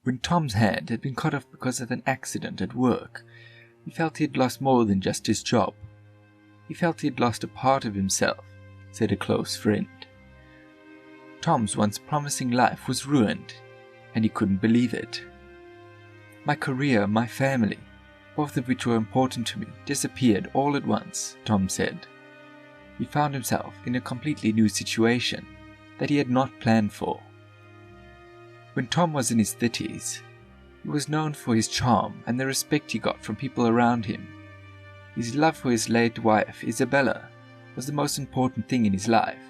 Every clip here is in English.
When Tom's hand had been cut off because of an accident at work, he felt he had lost more than just his job. He felt he had lost a part of himself, said a close friend. Tom's once promising life was ruined, and he couldn't believe it. My career, my family, both of which were important to me, disappeared all at once, Tom said. He found himself in a completely new situation that he had not planned for. When Tom was in his 30s, he was known for his charm and the respect he got from people around him. His love for his late wife, Isabella, was the most important thing in his life.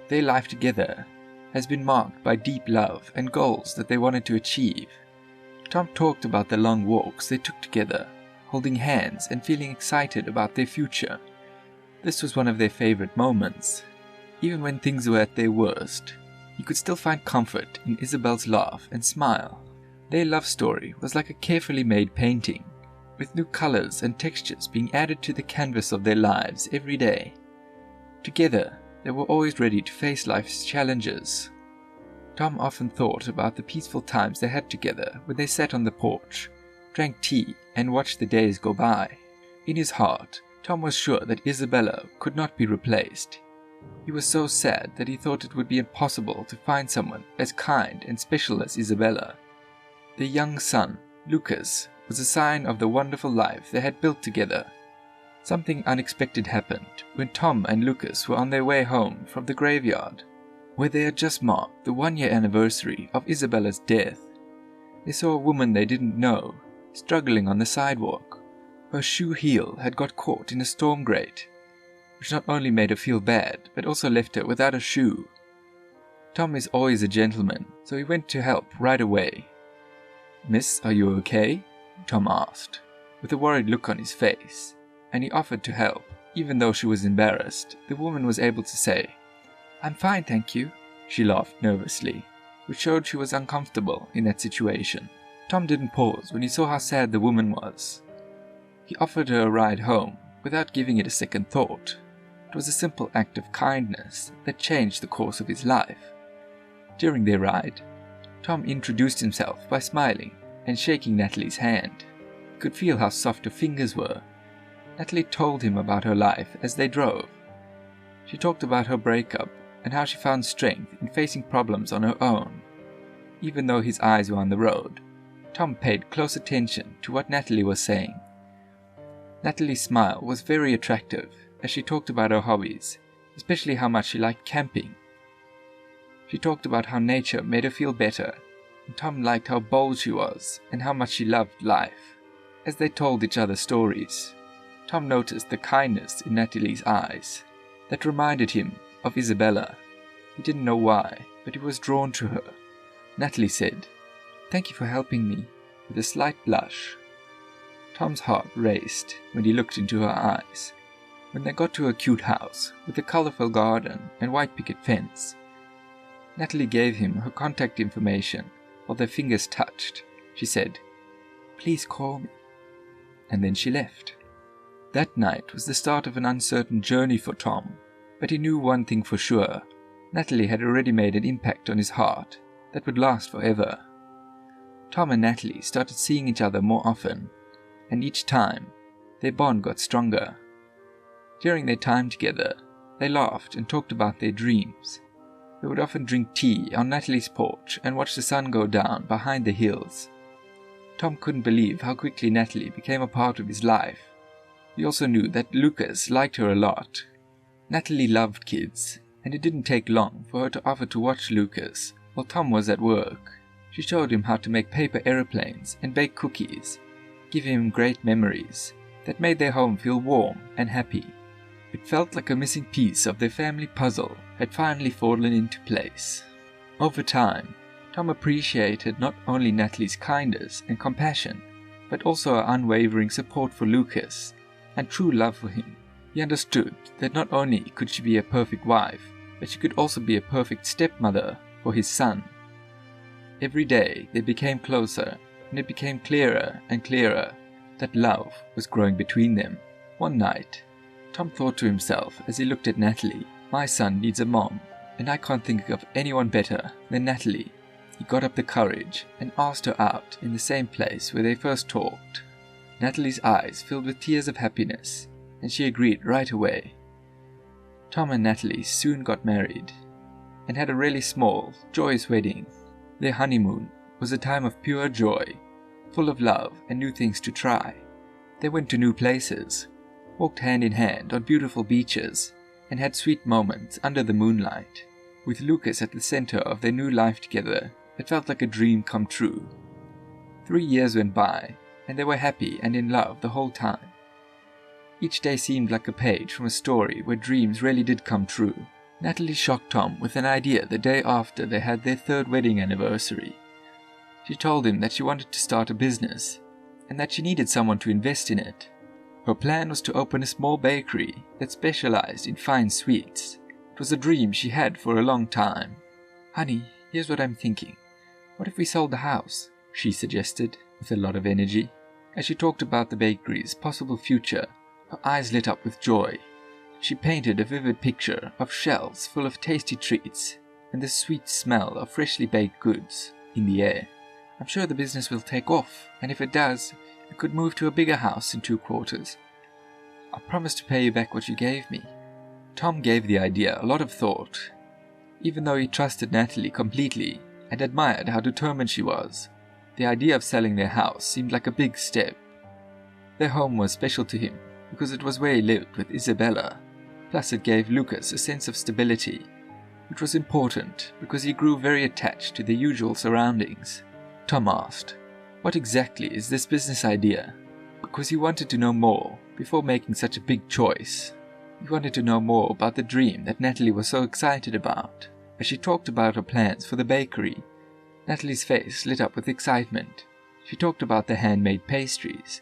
Their life together has been marked by deep love and goals that they wanted to achieve. Tom talked about the long walks they took together, holding hands and feeling excited about their future. This was one of their favorite moments. Even when things were at their worst, he could still find comfort in Isabel's laugh and smile. Their love story was like a carefully made painting, with new colors and textures being added to the canvas of their lives every day. Together, they were always ready to face life's challenges. Tom often thought about the peaceful times they had together when they sat on the porch, drank tea, and watched the days go by. In his heart, Tom was sure that Isabella could not be replaced. He was so sad that he thought it would be impossible to find someone as kind and special as Isabella. Their young son, Lucas, was a sign of the wonderful life they had built together. Something unexpected happened when Tom and Lucas were on their way home from the graveyard, where they had just marked the 1-year anniversary of Isabella's death. They saw a woman they didn't know, struggling on the sidewalk. Her shoe heel had got caught in a storm grate, which not only made her feel bad, but also left her without a shoe. Tom is always a gentleman, so he went to help right away. "Miss, are you okay?" Tom asked, with a worried look on his face, and he offered to help. Even though she was embarrassed, the woman was able to say, "I'm fine, thank you." She laughed nervously, which showed she was uncomfortable in that situation. Tom didn't pause when he saw how sad the woman was. He offered her a ride home without giving it a second thought. It was a simple act of kindness that changed the course of his life. During their ride, Tom introduced himself by smiling and shaking Natalie's hand. He could feel how soft her fingers were. Natalie told him about her life as they drove. She talked about her breakup and how she found strength in facing problems on her own. Even though his eyes were on the road, Tom paid close attention to what Natalie was saying. Natalie's smile was very attractive as she talked about her hobbies, especially how much she liked camping. She talked about how nature made her feel better, and Tom liked how bold she was and how much she loved life. As they told each other stories, Tom noticed the kindness in Natalie's eyes that reminded him of Isabella. He didn't know why, but he was drawn to her. Natalie said, "Thank you for helping me," with a slight blush. Tom's heart raced when he looked into her eyes. When they got to a cute house with a colorful garden and white picket fence, Natalie gave him her contact information. While their fingers touched, she said, "Please call me." And then she left. That night was the start of an uncertain journey for Tom, but he knew one thing for sure. Natalie had already made an impact on his heart that would last forever. Tom and Natalie started seeing each other more often, and each time, their bond got stronger. During their time together, they laughed and talked about their dreams. They would often drink tea on Natalie's porch and watch the sun go down behind the hills. Tom couldn't believe how quickly Natalie became a part of his life. He also knew that Lucas liked her a lot. Natalie loved kids, and it didn't take long for her to offer to watch Lucas while Tom was at work. She showed him how to make paper aeroplanes and bake cookies, giving him great memories that made their home feel warm and happy. It felt like a missing piece of their family puzzle had finally fallen into place. Over time, Tom appreciated not only Natalie's kindness and compassion, but also her unwavering support for Lucas and true love for him. He understood that not only could she be a perfect wife, but she could also be a perfect stepmother for his son. Every day they became closer, and it became clearer and clearer that love was growing between them. One night, Tom thought to himself as he looked at Natalie, "My son needs a mom, and I can't think of anyone better than Natalie." He got up the courage and asked her out in the same place where they first talked. Natalie's eyes filled with tears of happiness, and she agreed right away. Tom and Natalie soon got married and had a really small, joyous wedding. Their honeymoon was a time of pure joy, full of love and new things to try. They went to new places, walked hand in hand on beautiful beaches, and had sweet moments under the moonlight. With Lucas at the center of their new life together, it felt like a dream come true. 3 years went by, and they were happy and in love the whole time. Each day seemed like a page from a story where dreams really did come true. Natalie shocked Tom with an idea the day after they had their 3rd wedding anniversary. She told him that she wanted to start a business, and that she needed someone to invest in it. Her plan was to open a small bakery that specialized in fine sweets. It was a dream she had for a long time. "Honey, here's what I'm thinking. What if we sold the house?" she suggested, with a lot of energy. As she talked about the bakery's possible future, her eyes lit up with joy. She painted a vivid picture of shelves full of tasty treats and the sweet smell of freshly baked goods in the air. "I'm sure the business will take off, and if it does, we could move to a bigger house in 2 quarters. I promise to pay you back what you gave me." Tom gave the idea a lot of thought. Even though he trusted Natalie completely and admired how determined she was, the idea of selling their house seemed like a big step. Their home was special to him because it was where he lived with Isabella, plus it gave Lucas a sense of stability, which was important because he grew very attached to their usual surroundings. Tom asked, "What exactly is this business idea?" because he wanted to know more before making such a big choice. He wanted to know more about the dream that Natalie was so excited about. As she talked about her plans for the bakery, Natalie's face lit up with excitement. She talked about the handmade pastries,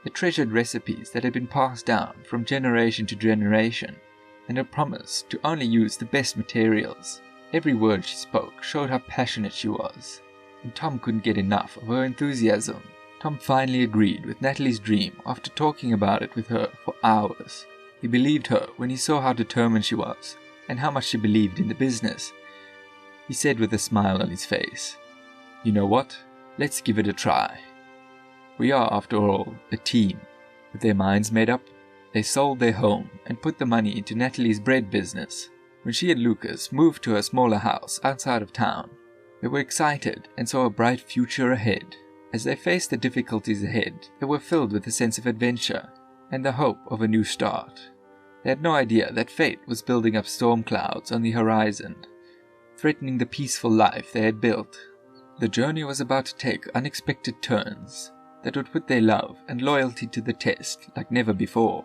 the treasured recipes that had been passed down from generation to generation, and her promise to only use the best materials. Every word she spoke showed how passionate she was, and Tom couldn't get enough of her enthusiasm. Tom finally agreed with Natalie's dream after talking about it with her for hours. He believed her when he saw how determined she was, and how much she believed in the business. He said with a smile on his face, "You know what? Let's give it a try." We are, after all, a team. With their minds made up, they sold their home and put the money into Natalie's bread business. When she and Lucas moved to a smaller house outside of town, they were excited and saw a bright future ahead. As they faced the difficulties ahead, they were filled with a sense of adventure and the hope of a new start. They had no idea that fate was building up storm clouds on the horizon, threatening the peaceful life they had built. The journey was about to take unexpected turns that would put their love and loyalty to the test like never before.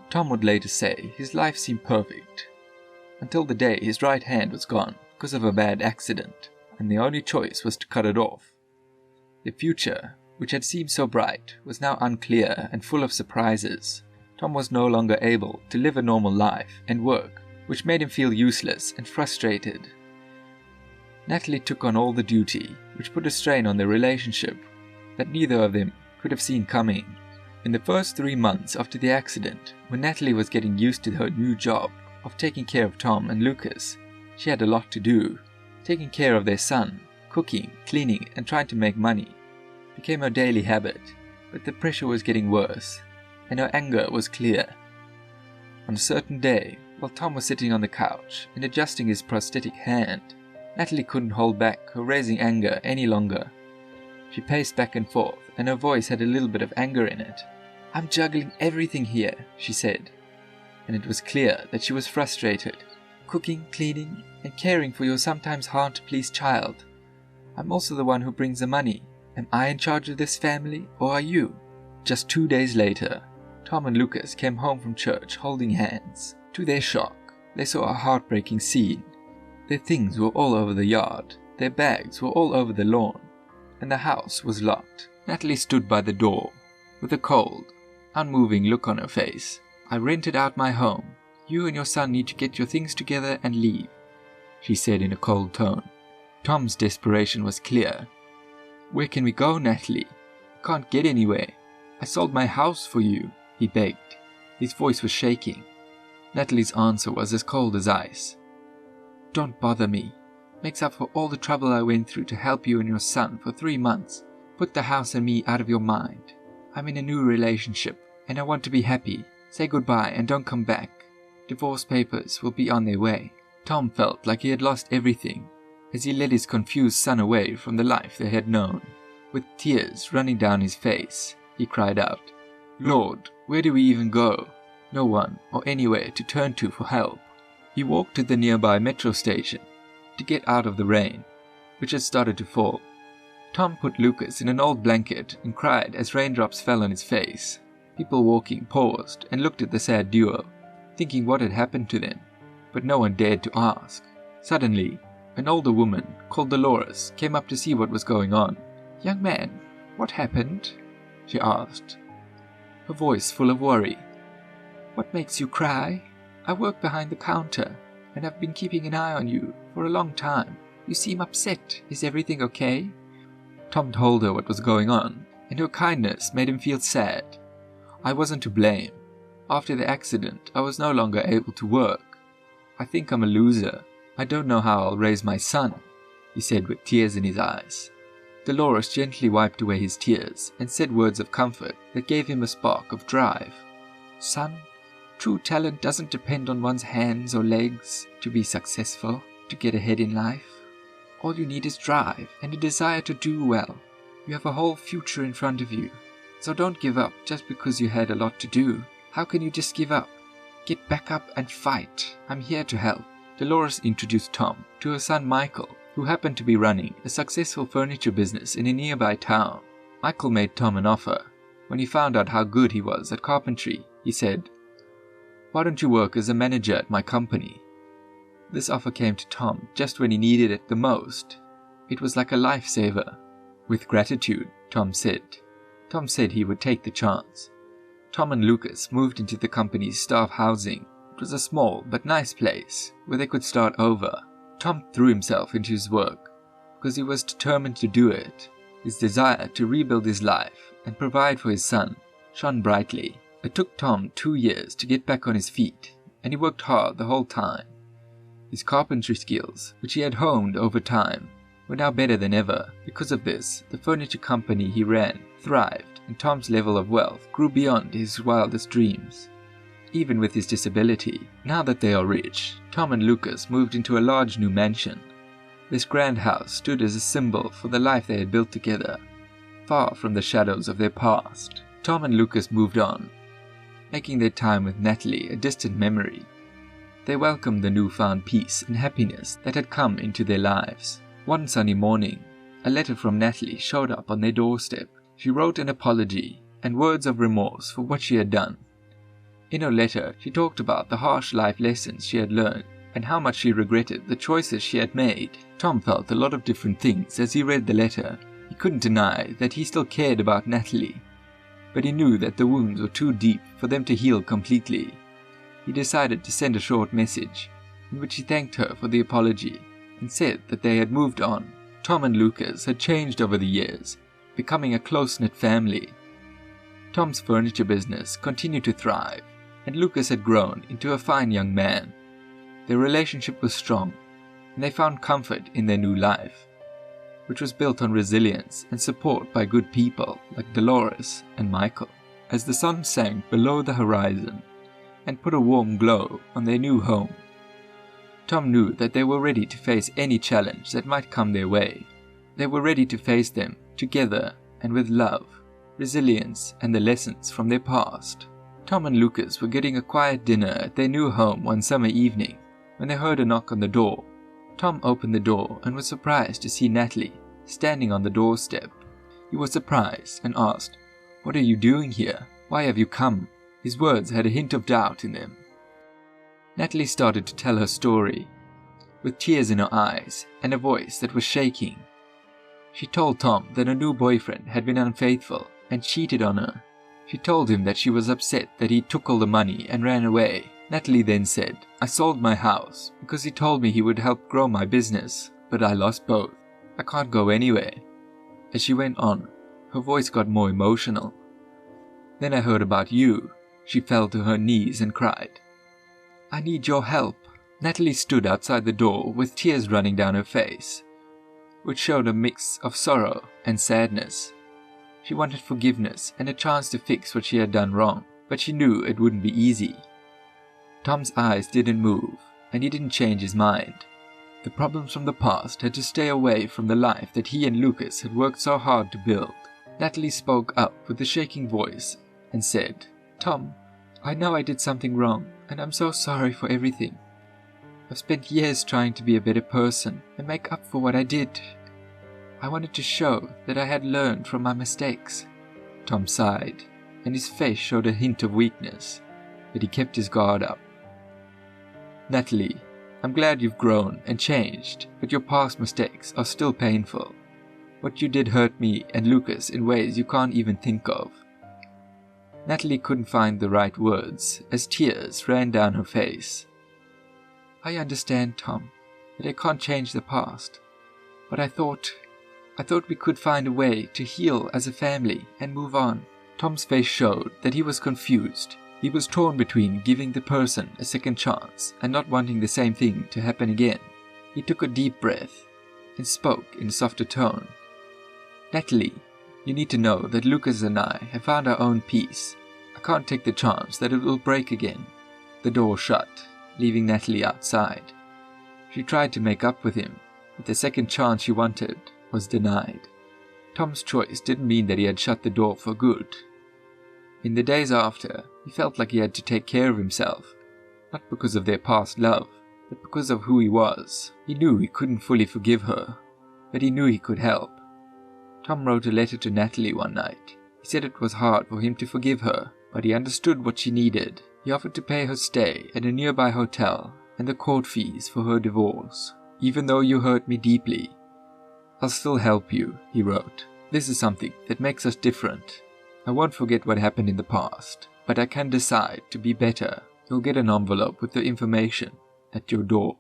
Tom would later say his life seemed perfect, until the day his right hand was gone because of a bad accident, and the only choice was to cut it off. The future, which had seemed so bright, was now unclear and full of surprises. Tom was no longer able to live a normal life and work, which made him feel useless and frustrated. Natalie took on all the duty, which put a strain on their relationship that neither of them could have seen coming. In the first 3 months after the accident, when Natalie was getting used to her new job of taking care of Tom and Lucas, she had a lot to do. Taking care of their son, cooking, cleaning, and trying to make money became her daily habit, but the pressure was getting worse, and her anger was clear. On a certain day, while Tom was sitting on the couch and adjusting his prosthetic hand, Natalie couldn't hold back her rising anger any longer. She paced back and forth, and her voice had a little bit of anger in it. "I'm juggling everything here," she said, and it was clear that she was frustrated. "Cooking, cleaning, and caring for your sometimes hard-to-please child. I'm also the one who brings the money. Am I in charge of this family, or are you?" Just 2 days later, Tom and Lucas came home from church holding hands. To their shock, they saw a heartbreaking scene. Their things were all over the yard, their bags were all over the lawn, and the house was locked. Natalie stood by the door, with a cold, unmoving look on her face. "I rented out my home. You and your son need to get your things together and leave," she said in a cold tone. Tom's desperation was clear. "Where can we go, Natalie? I can't get anywhere. I sold my house for you," he begged. His voice was shaking. Natalie's answer was as cold as ice. "Don't bother me. Makes up for all the trouble I went through to help you and your son for 3 months. Put the house and me out of your mind. I'm in a new relationship, and I want to be happy. Say goodbye and don't come back. Divorce papers will be on their way." Tom felt like he had lost everything as he led his confused son away from the life they had known. With tears running down his face, he cried out, "Lord, where do we even go? No one or anywhere to turn to for help." He walked to the nearby metro station to get out of the rain, which had started to fall. Tom put Lucas in an old blanket and cried as raindrops fell on his face. People walking paused and looked at the sad duo, thinking what had happened to them, but no one dared to ask. Suddenly, an older woman called Dolores came up to see what was going on. "Young man, what happened?" she asked, her voice full of worry. "What makes you cry? I work behind the counter, and I've been keeping an eye on you for a long time. You seem upset. Is everything okay?" Tom told her what was going on, and her kindness made him feel sad. "I wasn't to blame. After the accident, I was no longer able to work. I think I'm a loser. I don't know how I'll raise my son," he said with tears in his eyes. Dolores gently wiped away his tears and said words of comfort that gave him a spark of drive. "Son, true talent doesn't depend on one's hands or legs to be successful, to get ahead in life. All you need is drive and a desire to do well. You have a whole future in front of you. So don't give up just because you had a lot to do. How can you just give up? Get back up and fight. I'm here to help." Dolores introduced Tom to her son Michael, who happened to be running a successful furniture business in a nearby town. Michael made Tom an offer. When he found out how good he was at carpentry, he said, "Why don't you work as a manager at my company?" This offer came to Tom just when he needed it the most. It was like a lifesaver. With gratitude, Tom said he would take the chance. Tom and Lucas moved into the company's staff housing. It was a small but nice place where they could start over. Tom threw himself into his work because he was determined to do it. His desire to rebuild his life and provide for his son shone brightly. It took Tom 2 years to get back on his feet, and he worked hard the whole time. His carpentry skills, which he had honed over time, were now better than ever. Because of this, the furniture company he ran thrived, and Tom's level of wealth grew beyond his wildest dreams. Even with his disability, now that they are rich, Tom and Lucas moved into a large new mansion. This grand house stood as a symbol for the life they had built together, far from the shadows of their past. Tom and Lucas moved on, making their time with Natalie a distant memory. They welcomed the newfound peace and happiness that had come into their lives. One sunny morning, a letter from Natalie showed up on their doorstep. She wrote an apology and words of remorse for what she had done. In her letter, she talked about the harsh life lessons she had learned and how much she regretted the choices she had made. Tom felt a lot of different things as he read the letter. He couldn't deny that he still cared about Natalie, but he knew that the wounds were too deep for them to heal completely. He decided to send a short message, in which he thanked her for the apology and said that they had moved on. Tom and Lucas had changed over the years, becoming a close-knit family. Tom's furniture business continued to thrive, and Lucas had grown into a fine young man. Their relationship was strong, and they found comfort in their new life, which was built on resilience and support by good people like Dolores and Michael. As the sun sank below the horizon and put a warm glow on their new home, Tom knew that they were ready to face any challenge that might come their way. They were ready to face them together and with love, resilience, and the lessons from their past. Tom and Lucas were getting a quiet dinner at their new home one summer evening when they heard a knock on the door. Tom opened the door and was surprised to see Natalie standing on the doorstep. He was surprised and asked, "What are you doing here? Why have you come?" His words had a hint of doubt in them. Natalie started to tell her story, with tears in her eyes and a voice that was shaking. She told Tom that her new boyfriend had been unfaithful and cheated on her. She told him that she was upset that he took all the money and ran away. Natalie then said, "I sold my house because he told me he would help grow my business, but I lost both. I can't go anywhere." As she went on, her voice got more emotional. "Then I heard about you." She fell to her knees and cried, "I need your help. Natalie stood outside the door with tears running down her face, which showed a mix of sorrow and sadness. She wanted forgiveness and a chance to fix what she had done wrong, but she knew it wouldn't be easy. Tom's eyes didn't move, and he didn't change his mind. The problems from the past had to stay away from the life that he and Lucas had worked so hard to build. Natalie spoke up with a shaking voice and said, "Tom, I know I did something wrong, and I'm so sorry for everything. I've spent years trying to be a better person and make up for what I did. I wanted to show that I had learned from my mistakes." Tom sighed, and his face showed a hint of weakness, but he kept his guard up. "Natalie, I'm glad you've grown and changed, but your past mistakes are still painful. What you did hurt me and Lucas in ways you can't even think of." Natalie couldn't find the right words as tears ran down her face. "I understand, Tom, that I can't change the past, but I thought we could find a way to heal as a family and move on." Tom's face showed that he was confused. He was torn between giving the person a second chance and not wanting the same thing to happen again. He took a deep breath and spoke in a softer tone. "Natalie, you need to know that Lucas and I have found our own peace. I can't take the chance that it will break again." The door shut, leaving Natalie outside. She tried to make up with him, but the second chance she wanted was denied. Tom's choice didn't mean that he had shut the door for good. In the days after, he felt like he had to take care of himself, not because of their past love, but because of who he was. He knew he couldn't fully forgive her, but he knew he could help. Tom wrote a letter to Natalie one night. He said it was hard for him to forgive her, but he understood what she needed. He offered to pay her stay at a nearby hotel and the court fees for her divorce. "Even though you hurt me deeply, I'll still help you," he wrote. "This is something that makes us different. I won't forget what happened in the past, but I can decide to be better. You'll get an envelope with the information at your door."